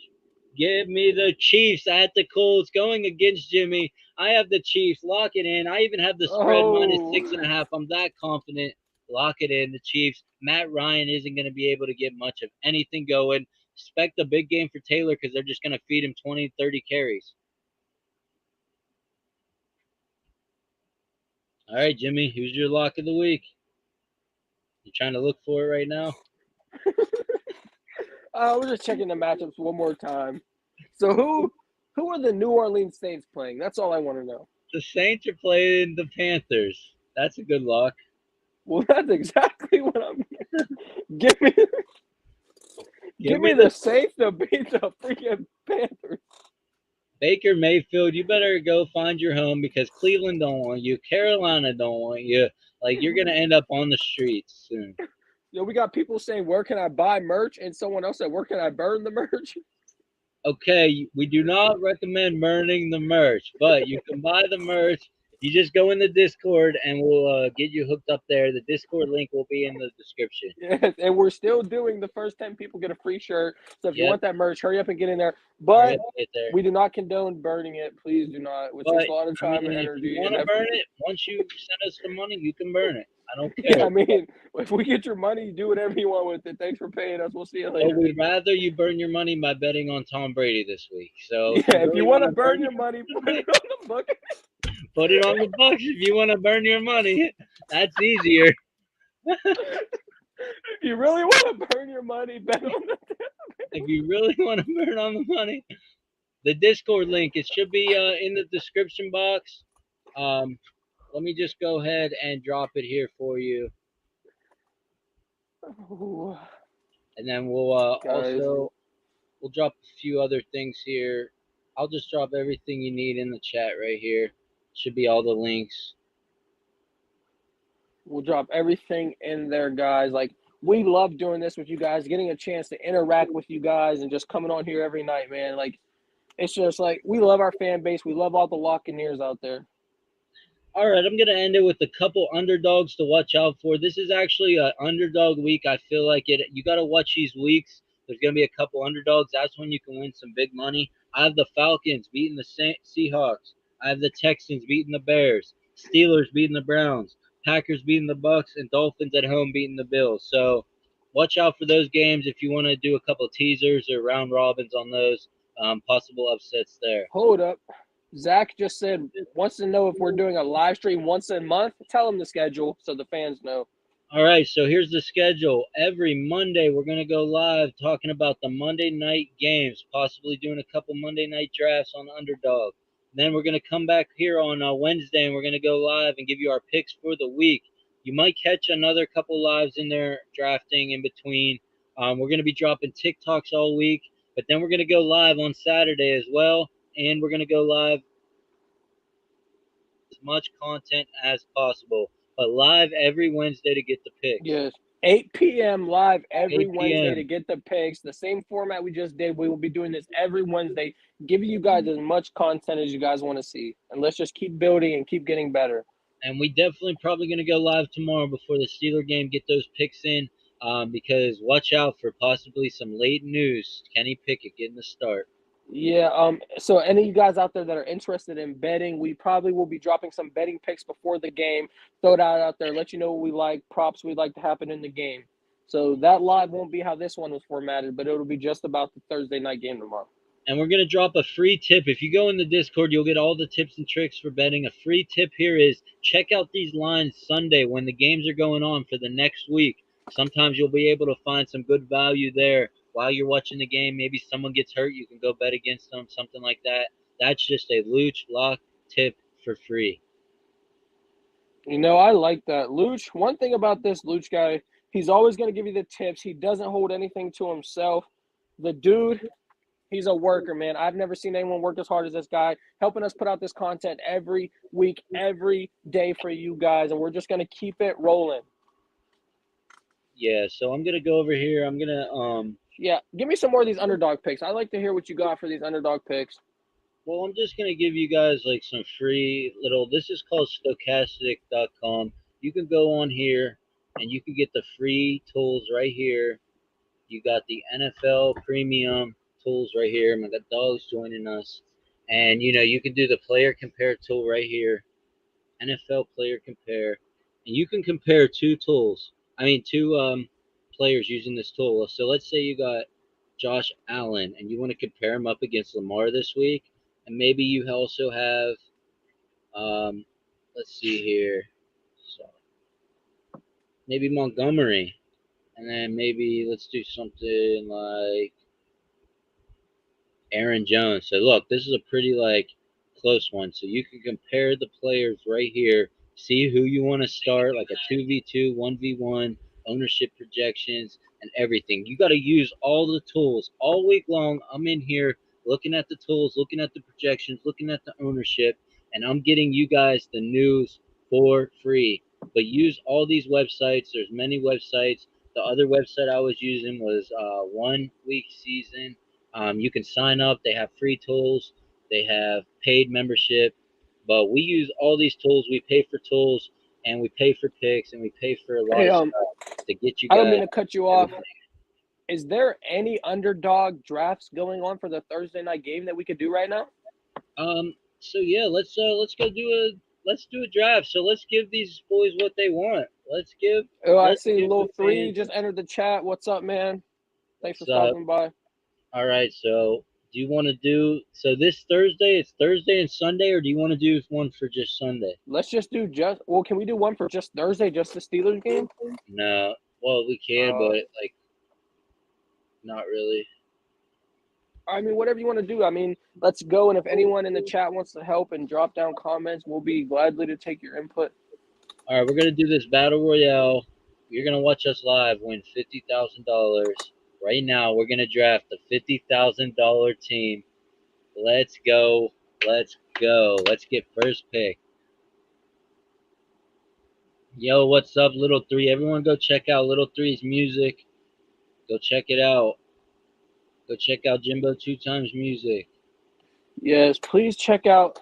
Give me the Chiefs at the Colts going against Jimmy. I have the Chiefs. Lock it in. I even have the spread -6.5. I'm that confident. Lock it in. The Chiefs. Matt Ryan isn't going to be able to get much of anything going. Expect a big game for Taylor because they're just going to feed him 20, 30 carries. All right, Jimmy, who's your lock of the week? You trying to look for it right now? We're just checking the matchups one more time. So who are the New Orleans Saints playing? That's all I want to know. The Saints are playing the Panthers. That's a good lock. Well, that's exactly what I'm – give me the Saints to beat the freaking Panthers. Baker Mayfield, you better go find your home because Cleveland don't want you. Carolina don't want you. Like, you're going to end up on the streets soon. We got people saying, where can I buy merch? And someone else said, where can I burn the merch? Okay, we do not recommend burning the merch, but you can buy the merch. You just go in the Discord, and we'll get you hooked up there. The Discord link will be in the description. Yes, and we're still doing the first 10 people get a free shirt. So if you want that merch, hurry up and get in there. But we do not condone burning it. Please do not. It takes a lot of time and energy. If you want to burn it, once you send us the money, you can burn it. I don't care. Yeah, I mean, if we get your money, do whatever you want with it. Thanks for paying us. We'll see you But later. we'd rather you burn your money by betting on Tom Brady this week. So Yeah, if you really want to wanna burn your money, put it on the book. put it on the Bucks. If you want to burn your money, that's easier. If you really want to burn your money, bet on the. If you really want to burn on the money, the Discord link, it should be in the description box. Let me just go ahead and drop it here for you, Ooh, and then we'll guys, we'll drop a few other things here. I'll just drop everything you need in the chat right here. Should be all the links. we'll drop everything in there, guys. Like, we love doing this with you guys, getting a chance to interact with you guys, and just coming on here every night, man. Like, it's just like we love our fan base. We love all the Lockeneers out there. All right, I'm gonna end it with a couple underdogs to watch out for. This is actually an underdog week. I feel like it. You got to watch these weeks. There's gonna be a couple underdogs. That's when you can win some big money. I have the Falcons beating the Seahawks. I have the Texans beating the Bears. Steelers beating the Browns. Packers beating the Bucks, and Dolphins at home beating the Bills. So watch out for those games if you want to do a couple teasers or round robins on those possible upsets there. Hold up. Zach just said wants to know if we're doing a live stream once a month. Tell him the schedule so the fans know. All right, so here's the schedule. Every Monday, we're going to go live talking about the Monday night games, possibly doing a couple Monday night drafts on Underdog. Then we're going to come back here on Wednesday, and we're going to go live and give you our picks for the week. You might catch another couple lives in there drafting in between. We're going to be dropping TikToks all week, but then we're going to go live on Saturday as well, and we're going to go live as much content as possible. But live every Wednesday to get the picks. Yes. 8 p.m. live every 8 Wednesday p.m. to get the picks. The same format we just did. We will be doing this every Wednesday, giving you guys as much content as you guys want to see. And let's just keep building and keep getting better. And we definitely probably going to go live tomorrow before the Steeler game, get those picks in, because watch out for possibly some late news. Kenny Pickett getting the start. Yeah. So any of you guys out there that are interested in betting, we probably will be dropping some betting picks before the game. Throw it out there, let you know what we like, props we'd like to happen in the game. So that live won't be how this one was formatted, but it'll be just about the Thursday night game tomorrow. And we're going to drop a free tip. If you go in the Discord, you'll get all the tips and tricks for betting. A free tip here is check out these lines Sunday when the games are going on for the next week. Sometimes you'll be able to find some good value there while you're watching the game. Maybe someone gets hurt, you can go bet against them, something like that. That's just a Luch lock tip for free. You know, I like that. Luch, one thing about this Luch guy, he's always going to give you the tips. He doesn't hold anything to himself. The dude, he's a worker, man. I've never seen anyone work as hard as this guy, helping us put out this content every week, every day for you guys, and we're just going to keep it rolling. Yeah, so I'm going to go over here. I'm going to Yeah, give me some more of these underdog picks. I'd like to hear what you got for these underdog picks. Well, I'm just going to give you guys like some free little, this is called stochastic.com. You can go on here and you can get the free tools right here. You got the NFL premium tools right here. I got dogs joining us. And, you can do the player compare tool right here. NFL player compare. And you can compare two players using this tool. So let's say you got Josh Allen and you want to compare him up against Lamar this week. And maybe you also have, let's see here. So maybe Montgomery. And then maybe let's do something like Aaron Jones. So look, this is a pretty close one. So you can compare the players right here. See who you want to start, like a 2v2, 1v1, ownership projections, and everything. You got to use all the tools all week long. I'm in here looking at the tools, looking at the projections, looking at the ownership, and I'm getting you guys the news for free. But use all these websites. There's many websites. The other website I was using was 1 Week Season. You can sign up. They have free tools. They have paid membership. But we use all these tools. We pay for tools, and we pay for picks, and we pay for a lot of stuff to get you guys. I don't mean to cut you off. Is there any underdog drafts going on for the Thursday night game that we could do right now? So yeah, let's go do let's do a draft. So let's give these boys what they want. Let's give Oh, I let's see give Lil the 3 fans just entered the chat. What's up, man? Thanks for what's up. stopping by. All right, so do you want to do so this Thursday? It's Thursday and Sunday, or do you want to do one for just Sunday? Let's just do well, can we do one for just Thursday, just the Steelers game? No, well we can, but like not really. I mean, whatever you want to do. I mean, let's go. And if anyone in the chat wants to help and drop down comments, we'll be gladly to take your input. All right, we're gonna do this battle royale. You're gonna watch us live win $50,000. Right now, we're gonna draft the $50,000 team. Let's go. Let's go. Let's get first pick. Yo, what's up, Little 3? Everyone go check out Little 3's music. Go check it out. Go check out Jimbo 2 Times music. Yes, please check out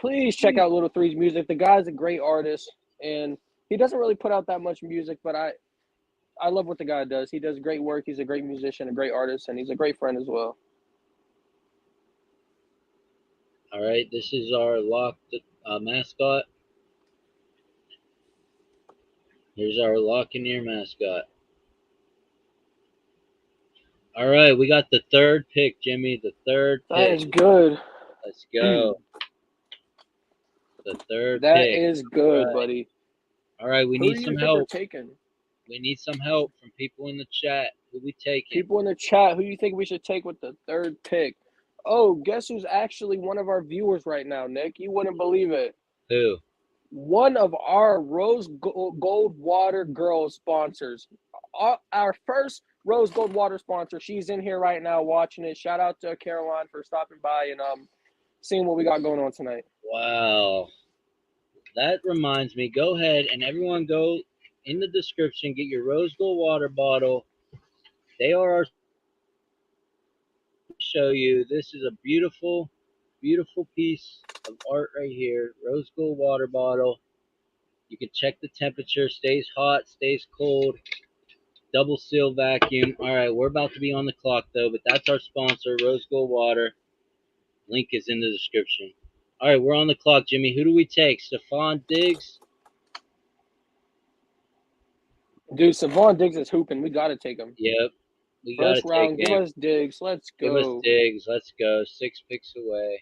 Little Three's music. The guy's a great artist, and he doesn't really put out that much music, but I love what the guy does. He does great work. He's a great musician, a great artist, and he's a great friend as well. All right, this is our locked mascot. Here's our lock and ear mascot. All right, we got the third pick, Jimmy. The third pick. That is good. Let's go. The third That pick. is good, right. buddy. All right, we Who need do you some think help. we're taking? We need some help from people in the chat. Who we taking? People in the chat, who do you think we should take with the third pick? Oh, guess who's actually one of our viewers right now, Nick? You wouldn't believe it. Who? One of our Rose Gold Water Girls sponsors. Our first Rose Gold Water sponsor. She's in here right now watching it. Shout out to Caroline for stopping by and seeing what we got going on tonight. Wow. That reminds me. Go ahead and everyone go in the description. Get your Rose Gold water bottle. They are our. Show you. This is a beautiful, beautiful piece of art right here. Rose Gold water bottle. You can check the temperature. Stays hot. Stays cold. Double seal vacuum. All right, we're about to be on the clock though, but that's our sponsor, Rose Gold Water. Link is in the description. All right, we're on the clock, Jimmy. Who do we take? Stephon Diggs? Dude, Savon Diggs is hooping. We got to take him. Yep. We got to First take round, him. give us Diggs. Let's go. Give us Diggs. Let's go. 6 picks away.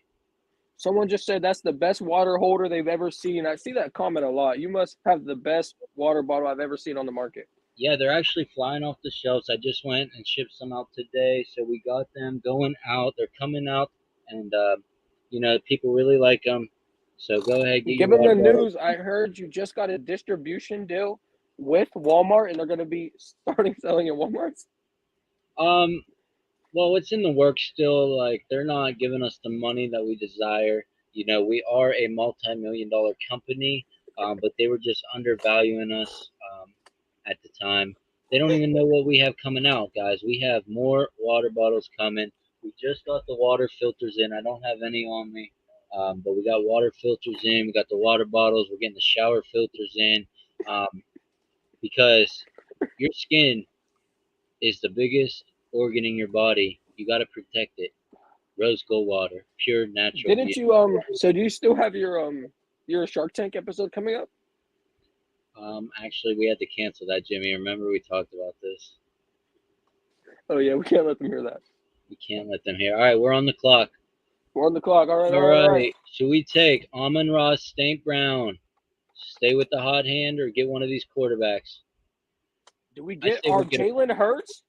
Someone just said that's the best water holder they've ever seen. I see that comment a lot. You must have the best water bottle I've ever seen on the market. Yeah, they're actually flying off the shelves. I just went and shipped some out today, so we got them going out. They're coming out, and people really like them. So go ahead, get Give your them the water bottle. news. I heard you just got a distribution deal with Walmart, and they're going to be starting selling at Walmart's. Well, it's in the works still. Like, they're not giving us the money that we desire. We are a multi-million-dollar company, but they were just undervaluing us at the time. They don't even know what we have coming out, guys. We have more water bottles coming. We just got the water filters in. I don't have any on me, but we got water filters in. We got the water bottles. We're getting the shower filters in because your skin is the biggest organ in your body. You got to protect it. Rose Gold Water, pure natural. Didn't you so do you still have your Shark Tank episode coming up? Actually, we had to cancel that, Jimmy. Remember we talked about this? Oh yeah, we can't let them hear that. We can't let them hear. All right, we're on the clock. We're on the clock. All right. All right. Should we take Amon-Ra St. Brown? Stay with the hot hand or get one of these quarterbacks? Do we get our Jalen Hurts?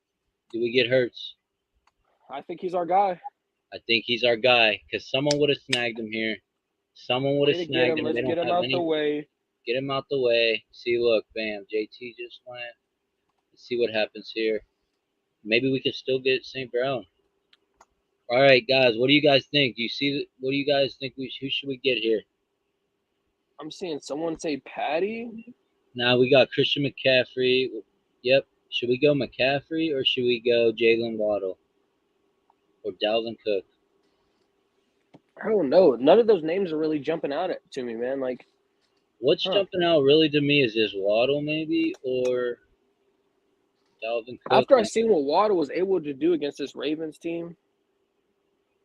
Do we get Hurts? I think he's our guy. I think he's our guy because someone would have snagged him here. Someone would have snagged him. Let's get him out the way. Get him out the way. See, look, bam. JT just went. Let's see what happens here. Maybe we can still get St. Brown. All right, guys. What do you guys think? Do you see? What do you guys think? Who should we get here? I'm seeing someone say Patty. Now we got Christian McCaffrey. Yep. Should we go McCaffrey or should we go Jalen Waddle or Dalvin Cook? I don't know. None of those names are really jumping out to me, man. Like, what's jumping out really to me is this Waddle maybe or Dalvin Cook. After I seen what Waddle was able to do against this Ravens team,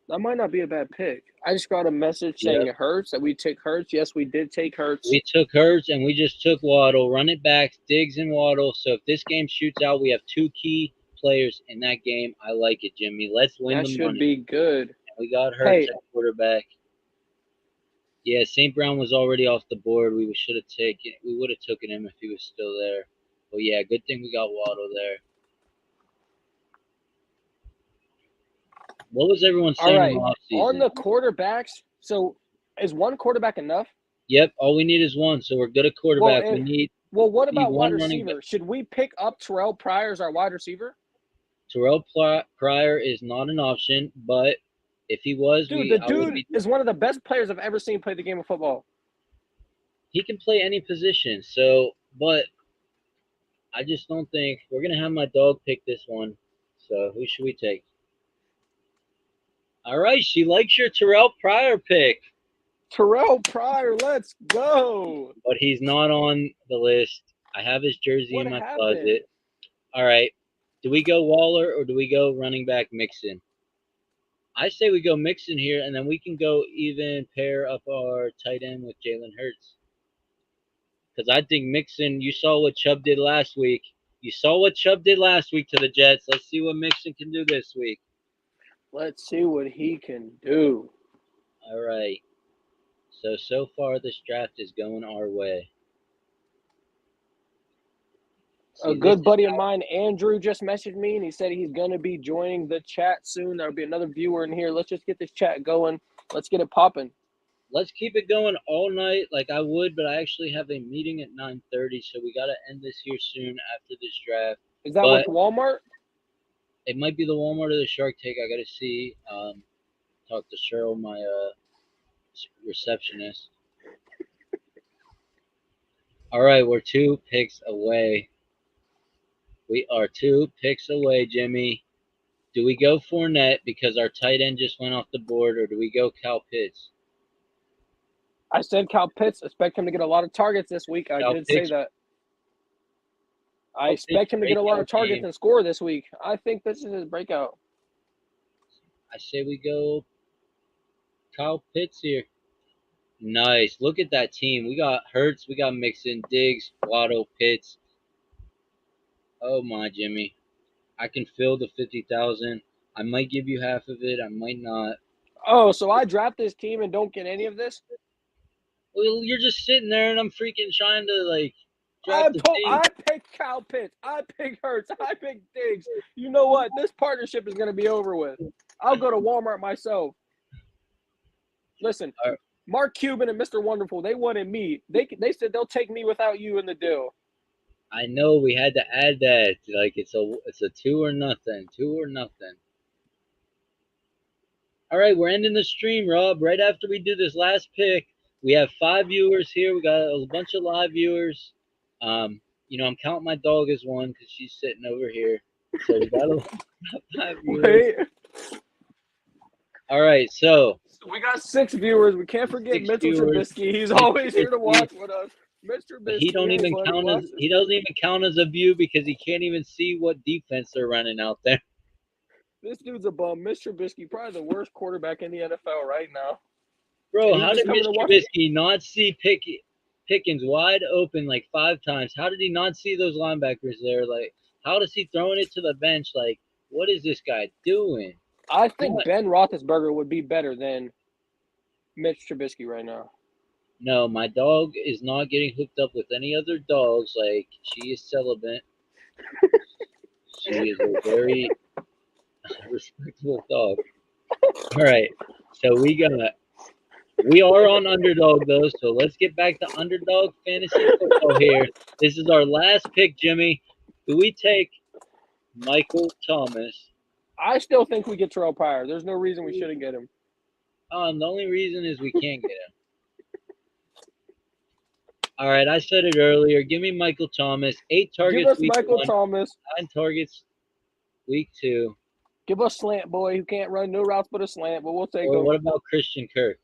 That might not be a bad pick. I just got a message Yep. saying it hurts that we take Hurts. Yes, we did take Hurts. We took Hurts and we just took Waddle. Run it back, Diggs and Waddle. So if this game shoots out, we have 2 key players in that game. I like it, Jimmy. Let's win That the should money. be good. We got Hurts Hey. at quarterback. Yeah, St. Brown was already off the board. We should have taken. We would have taken him if he was still there. But yeah, good thing we got Waddle there. What was everyone All saying right. in the offseason? On the quarterbacks, so is one quarterback enough? Yep, all we need is one. So we're good at quarterback. Well, we need Well, what about one wide running receiver? Should we pick up Terrell Pryor as our wide receiver? Terrell Pryor is not an option, but if he was, Dude, the dude is one of the best players I've ever seen play the game of football. He can play any position. So, but I just don't think we're gonna have my dog pick this one. So who should we take? All right, she likes your Terrell Pryor pick. Terrell Pryor, let's go. But he's not on the list. I have his jersey in my closet. All right. Do we go Waller or do we go running back Mixon? I say we go Mixon here, and then we can go even pair up our tight end with Jalen Hurts. Because I think Mixon, you saw what Chubb did last week. You saw what Chubb did last week to the Jets. Let's see what Mixon can do this week. Let's see what he can do. All right. So far this draft is going our way. A good buddy of mine, Andrew, just messaged me, and he said he's going to be joining the chat soon. There'll be another viewer in here. Let's just get this chat going. Let's get it popping. Let's keep it going all night like I would, but I actually have a meeting at 9:30, so we got to end this here soon after this draft. Is that with Walmart? It might be the Walmart or the Shark Tank. I got to see. Talk to Cheryl, my receptionist. All right, we're 2 picks away. We are 2 picks away, Jimmy. Do we go Fournette because our tight end just went off the board, or do we go Kyle Pitts? I said Kyle Pitts. Expect him to get a lot of targets this week. I did say that. I expect him to get a lot of targets and score this week. I think this is his breakout. I say we go Kyle Pitts here. Nice. Look at that team. We got Hurts. We got Mixon, Diggs, Waddle, Pitts. Oh, my, Jimmy. I can fill the 50,000. I might give you half of it. I might not. Oh, so I draft this team and don't get any of this? Well, you're just sitting there, and I'm freaking trying to, like, I picked Kyle Pitts. I picked Hurts. I picked Diggs. You know what? This partnership is going to be over with. I'll go to Walmart myself. Listen, Mark Cuban and Mr. Wonderful, they wanted me. They said they'll take me without you in the deal. I know we had to add that. Like, it's a 2 or nothing. 2 or nothing. All right, we're ending the stream, Rob. Right after we do this last pick, we have 5 viewers here. We got a bunch of live viewers. I'm counting my dog as one because she's sitting over here. So we got 5 viewers. Wait. All right, so we got 6 viewers. We can't forget Mitchell Trubisky. He's always here to watch with us. Mr. Trubisky. He doesn't even count as a view because he can't even see what defense they're running out there. This dude's a bum. Mr. Trubisky, probably the worst quarterback in the NFL right now. Bro, how did Mr. Trubisky not see Pickens wide open like 5 times? How did he not see those linebackers there? Like, how is he throwing it to the bench? Like, what is this guy doing? I think Ben Roethlisberger would be better than Mitch Trubisky right now. No, my dog is not getting hooked up with any other dogs. Like, she is celibate. She is a very respectable dog. All right, so we are on Underdog, though, so let's get back to Underdog Fantasy Football here. This is our last pick, Jimmy. Do we take Michael Thomas? I still think we get Terrell Pryor. There's no reason we shouldn't get him. The only reason is we can't get him. All right, I said it earlier. Give me Michael Thomas. 8 targets. Give us Michael Thomas. 9 targets week 2. Give us Slant Boy who can't run no routes but a slant, but we'll take him. What about Christian Kirk?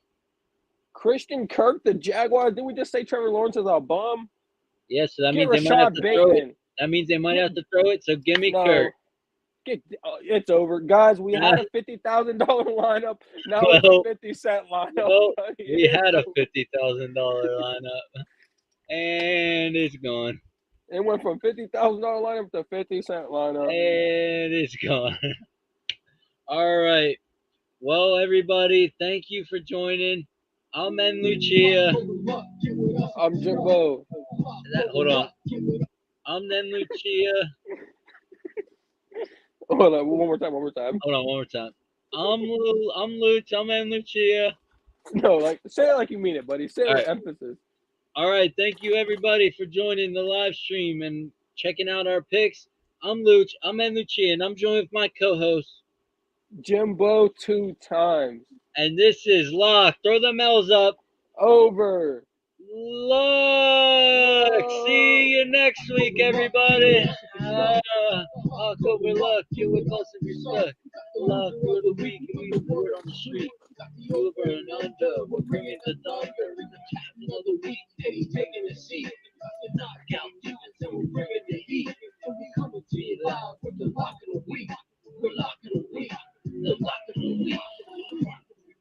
Christian Kirk, the Jaguars. Didn't we just say Trevor Lawrence is a bum? Yeah, so that means they might have to throw it. That means they might have to throw it. So give me Kirk. It's over, guys. We had a $50,000 lineup. Now it's Well, a 50-cent lineup. Well, buddy. we It's had a over. $50,000 lineup, and it's gone. It went from $50,000 lineup to 50-cent lineup. And it's gone. All right. Well, everybody, thank you for joining. I'm En Lucia. I'm Jimbo. Hold on. I'm En Lucia. Hold on, one more time. Hold on, one more time. I'm Luch. I'm En Lucia. No, like say it like you mean it, buddy. Say it All with right. emphasis. All right. Thank you, everybody, for joining the live stream and checking out our picks. I'm Luch. I'm En Lucia, and I'm joined with my co-host Jimbo 2 times. And this is Lock. Throw the Mel's up. Over. Luck. See you next week, everybody. Luck over luck. Get with us if you're stuck. Luck for the week. We the word on the street. Over and under. We're bringing the thunder. The captain of the week. And he's taking a seat.